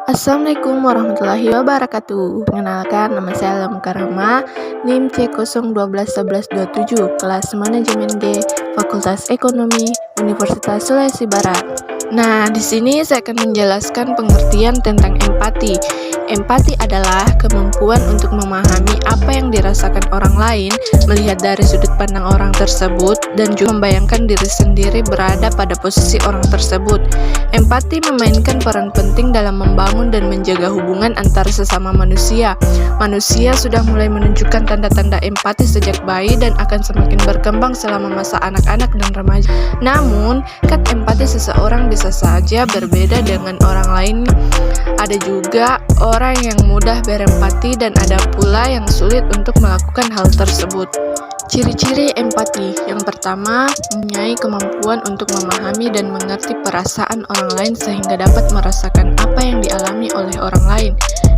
Assalamualaikum warahmatullahi wabarakatuh. Perkenalkan, nama saya Alam Karama, NIM C0121127, kelas Manajemen G, Fakultas Ekonomi, Universitas Sulawesi Barat. Nah, di sini saya akan menjelaskan pengertian tentang empati. Empati adalah kemampuan untuk memahami apa yang dirasakan orang lain, melihat dari sudut pandang orang tersebut, dan juga membayangkan diri sendiri berada pada posisi orang tersebut. Empati memainkan peran penting dalam membangun dan menjaga hubungan antara sesama manusia. Manusia sudah mulai menunjukkan tanda-tanda empati sejak bayi dan akan semakin berkembang selama masa anak-anak dan remaja. Namun, tingkat empati seseorang bisa saja berbeda dengan orang lain. Ada juga orang yang mudah berempati dan ada pula yang sulit untuk melakukan hal tersebut. Ciri-ciri empati. Yang pertama, mempunyai kemampuan untuk memahami dan mengerti perasaan orang lain sehingga dapat merasakan apa yang dialami oleh orang lain.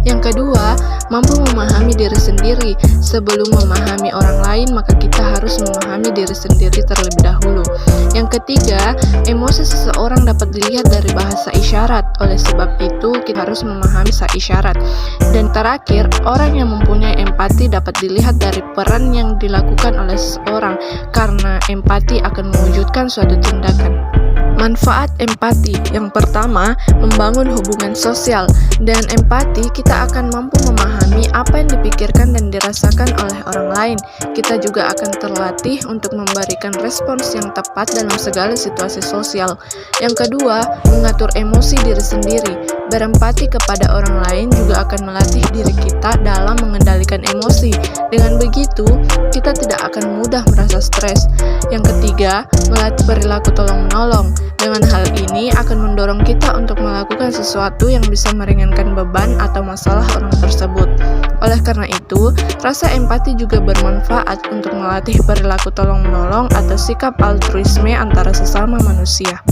Yang kedua, mampu memahami diri sendiri. Sebelum memahami orang lain, maka kita harus memahami diri sendiri terlebih dahulu. Yang ketiga, emosi seseorang dapat dilihat dari bahasa isyarat. Oleh sebab itu, kita harus memahami bahasa isyarat. Dan terakhir, orang yang mempunyai empati dapat dilihat dari peran yang dilakukan oleh seseorang, karena empati akan mewujudkan suatu tindakan. Manfaat empati. Yang pertama, membangun hubungan sosial. Dengan empati, kita akan mampu memahami apa yang dipikirkan dan dirasakan oleh orang lain. Kita juga akan terlatih untuk memberikan respons yang tepat dalam segala situasi sosial. Yang kedua, mengatur emosi diri sendiri. Berempati kepada orang lain juga akan melatih diri kita dalam mengendalikan emosi. Dengan begitu, kita tidak akan mudah merasa stres. Yang ketiga, melatih perilaku tolong-menolong. Dengan hal ini akan mendorong kita untuk melakukan sesuatu yang bisa meringankan beban atau masalah orang tersebut. Oleh karena itu, rasa empati juga bermanfaat untuk melatih perilaku tolong-menolong atau sikap altruisme antara sesama manusia.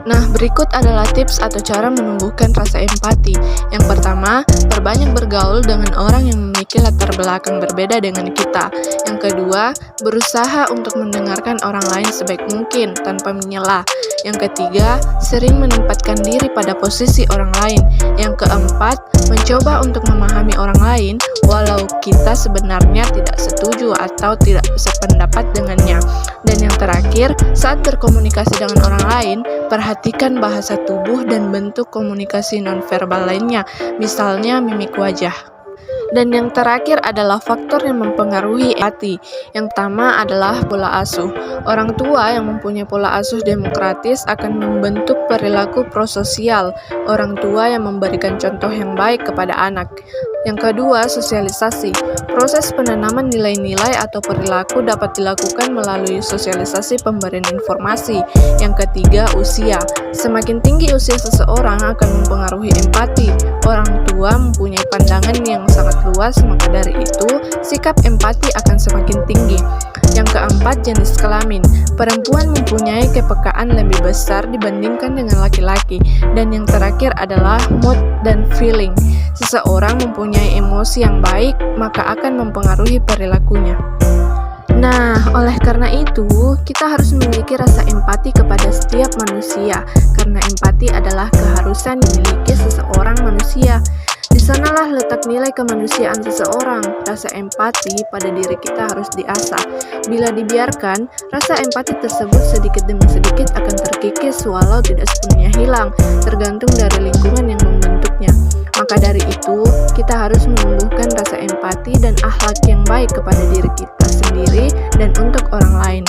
Nah, berikut adalah tips atau cara menumbuhkan rasa empati. Yang pertama, perbanyak bergaul dengan orang yang memiliki latar belakang berbeda dengan kita. Yang kedua, berusaha untuk mendengarkan orang lain sebaik mungkin tanpa menyela. Yang ketiga, sering menempatkan diri pada posisi orang lain. Yang keempat, mencoba untuk memahami orang lain walau kita sebenarnya tidak setuju atau tidak sependapat dengannya. Dan yang terakhir, saat berkomunikasi dengan orang lain, perhatikan bahasa tubuh dan bentuk komunikasi nonverbal lainnya, misalnya mimik wajah. Dan yang terakhir adalah faktor yang mempengaruhi empati. Yang pertama adalah pola asuh. Orang tua yang mempunyai pola asuh demokratis akan membentuk perilaku prososial. Orang tua yang memberikan contoh yang baik kepada anak. Yang kedua, sosialisasi. Proses penanaman nilai-nilai atau perilaku dapat dilakukan melalui sosialisasi pemberian informasi. Yang ketiga, usia. Semakin tinggi usia seseorang akan mempengaruhi empati. Orang tua mempunyai pandangan yang sangat luas, maka dari itu sikap empati akan semakin tinggi. Yang keempat, jenis kelamin. Perempuan mempunyai kepekaan lebih besar dibandingkan dengan laki-laki. Dan yang terakhir adalah mood dan feeling. Seseorang mempunyai emosi yang baik, maka akan mempengaruhi perilakunya. Nah, oleh karena itu, kita harus memiliki rasa empati kepada setiap manusia, karena empati adalah keharusan dimiliki seseorang manusia. Di sanalah letak nilai kemanusiaan seseorang. Rasa empati pada diri kita harus diasah. Bila dibiarkan, rasa empati tersebut sedikit demi sedikit akan terkikis walau tidak sepenuhnya hilang, tergantung dari lingkungan yang membentuknya. Maka dari itu, kita harus menumbuhkan rasa empati dan akhlak yang baik kepada diri kita sendiri dan untuk orang lain.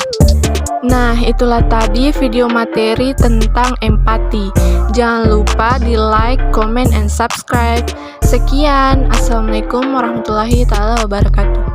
Nah, itulah tadi video materi tentang empati. Jangan lupa di like, comment, and subscribe. Sekian, Assalamualaikum warahmatullahi wabarakatuh.